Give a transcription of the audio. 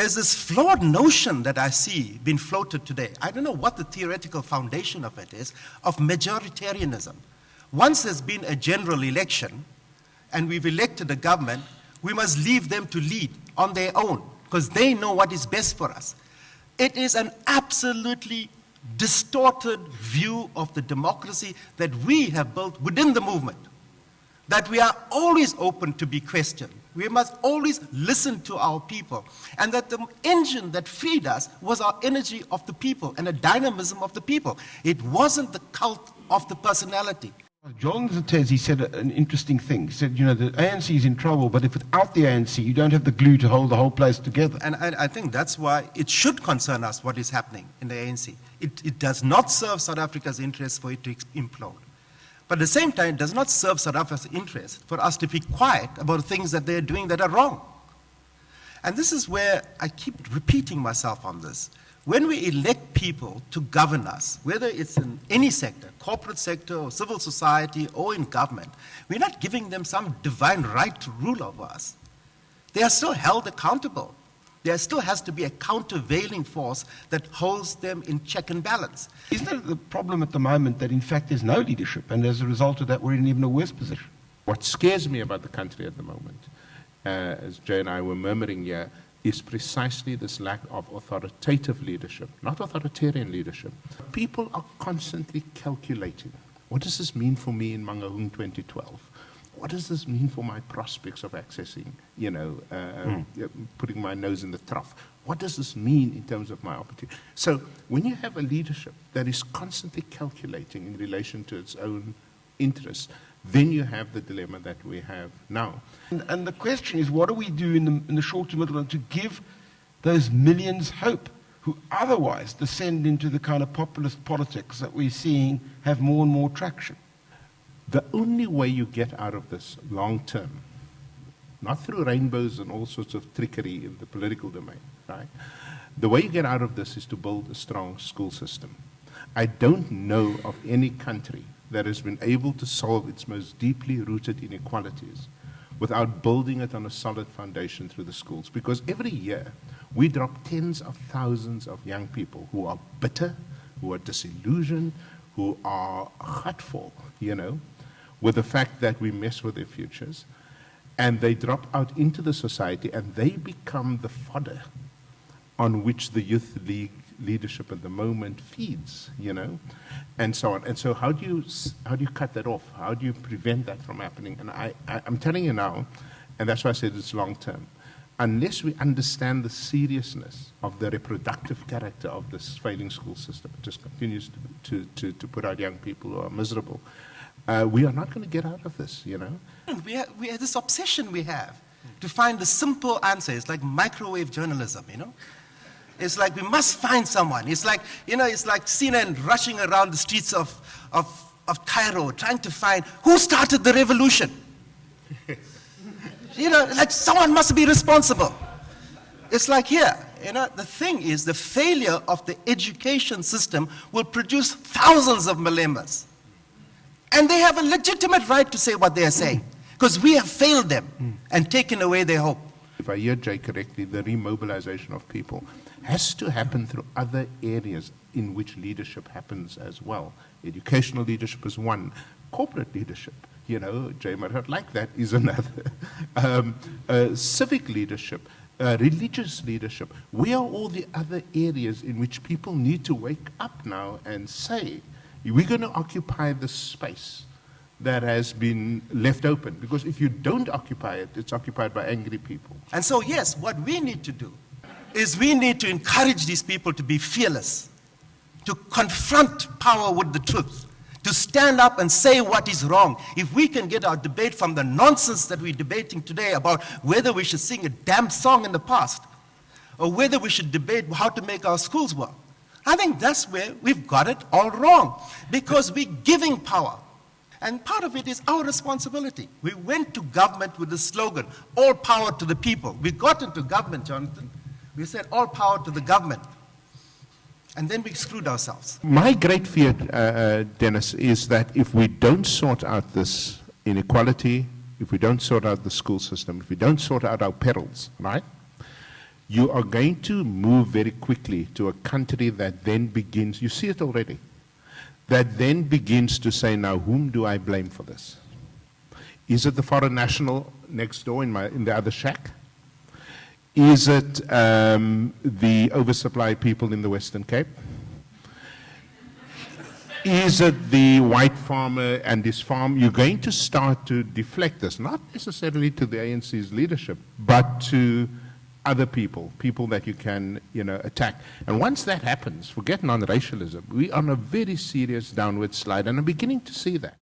There's this flawed notion that I see being floated today. I don't know what the theoretical foundation of it is, of majoritarianism. Once there's been a general election and we've elected a government, we must leave them to lead on their own because they know what is best for us. It is an absolutely distorted view of the democracy that we have built within the movement, that we are always open to be questioned. We must always listen to our people, and that the engine that freed us was our energy of the people and the dynamism of the people. It wasn't the cult of the personality. John Zatezi said an interesting thing. He said, you know, the ANC is in trouble, but if without the ANC, you don't have the glue to hold the whole place together. And I think that's why it should concern us what is happening in the ANC. It does not serve South Africa's interests for it to implode. But at the same time, it does not serve South Africa's interest for us to be quiet about things that they're doing that are wrong. And this is where I keep repeating myself on this. When we elect people to govern us, whether it's in any sector, corporate sector or civil society or in government, we're not giving them some divine right to rule over us. They are still held accountable. There still has to be a countervailing force that holds them in check and balance. Isn't it the problem at the moment that in fact there's no leadership, and as a result of that we're in even a worse position? What scares me about the country at the moment, as Jay and I were murmuring here, is precisely this lack of authoritative leadership, not authoritarian leadership. People are constantly calculating. What does this mean for me in Mangaung 2012? What does this mean for my prospects of accessing, putting my nose in the trough? What does this mean in terms of my opportunity? So when you have a leadership that is constantly calculating in relation to its own interests, then you have the dilemma that we have now. And the question is, what do we do in the short to middle run to give those millions hope who otherwise descend into the kind of populist politics that we're seeing have more and more traction? The only way you get out of this long term, not through rainbows and all sorts of trickery in the political domain, right? The way you get out of this is to build a strong school system. I don't know of any country that has been able to solve its most deeply rooted inequalities without building it on a solid foundation through the schools. Because every year, we drop tens of thousands of young people who are bitter, who are disillusioned, who are hurtful, with the fact that we mess with their futures. And they drop out into the society and they become the fodder on which the youth league leadership at the moment feeds, and so on. And so how do you cut that off? How do you prevent that from happening? And I'm telling you now, and that's why I said it's long term, unless we understand the seriousness of the reproductive character of this failing school system, it just continues to put out young people who are miserable, we are not going to get out of this, We have this obsession we have to find the simple answer. It's like microwave journalism, It's like we must find someone. It's like, it's like CNN rushing around the streets of Cairo trying to find who started the revolution. Like someone must be responsible. It's like here, the thing is the failure of the education system will produce thousands of Malemas. And they have a legitimate right to say what they are saying because we have failed them and taken away their hope. If I hear Jay correctly, the remobilization of people has to happen through other areas in which leadership happens as well. Educational leadership is one. Corporate leadership, Jay might not like that, is another. Civic leadership, religious leadership. Where are all the other areas in which people need to wake up now and say, we're going to occupy the space that has been left open? Because if you don't occupy it, it's occupied by angry people. And so, yes, what we need to do is we need to encourage these people to be fearless, to confront power with the truth, to stand up and say what is wrong. If we can get our debate from the nonsense that we're debating today about whether we should sing a damn song in the past or whether we should debate how to make our schools work, I think that's where we've got it all wrong, because we're giving power. And part of it is our responsibility. We went to government with the slogan, all power to the people. We got into government, Jonathan. We said, all power to the government. And then we screwed ourselves. My great fear, Dennis, is that if we don't sort out this inequality, if we don't sort out the school system, if we don't sort out our perils, right, you are going to move very quickly to a country that then begins, you see it already, that then begins to say, now whom do I blame for this? Is it the foreign national next door in the other shack? Is it the oversupply people in the Western Cape? Is it the white farmer and his farm? You're going to start to deflect this, not necessarily to the ANC's leadership, but to other people, people that you can, attack. And once that happens, forget non-racialism, we're on a very serious downward slide, and I'm beginning to see that.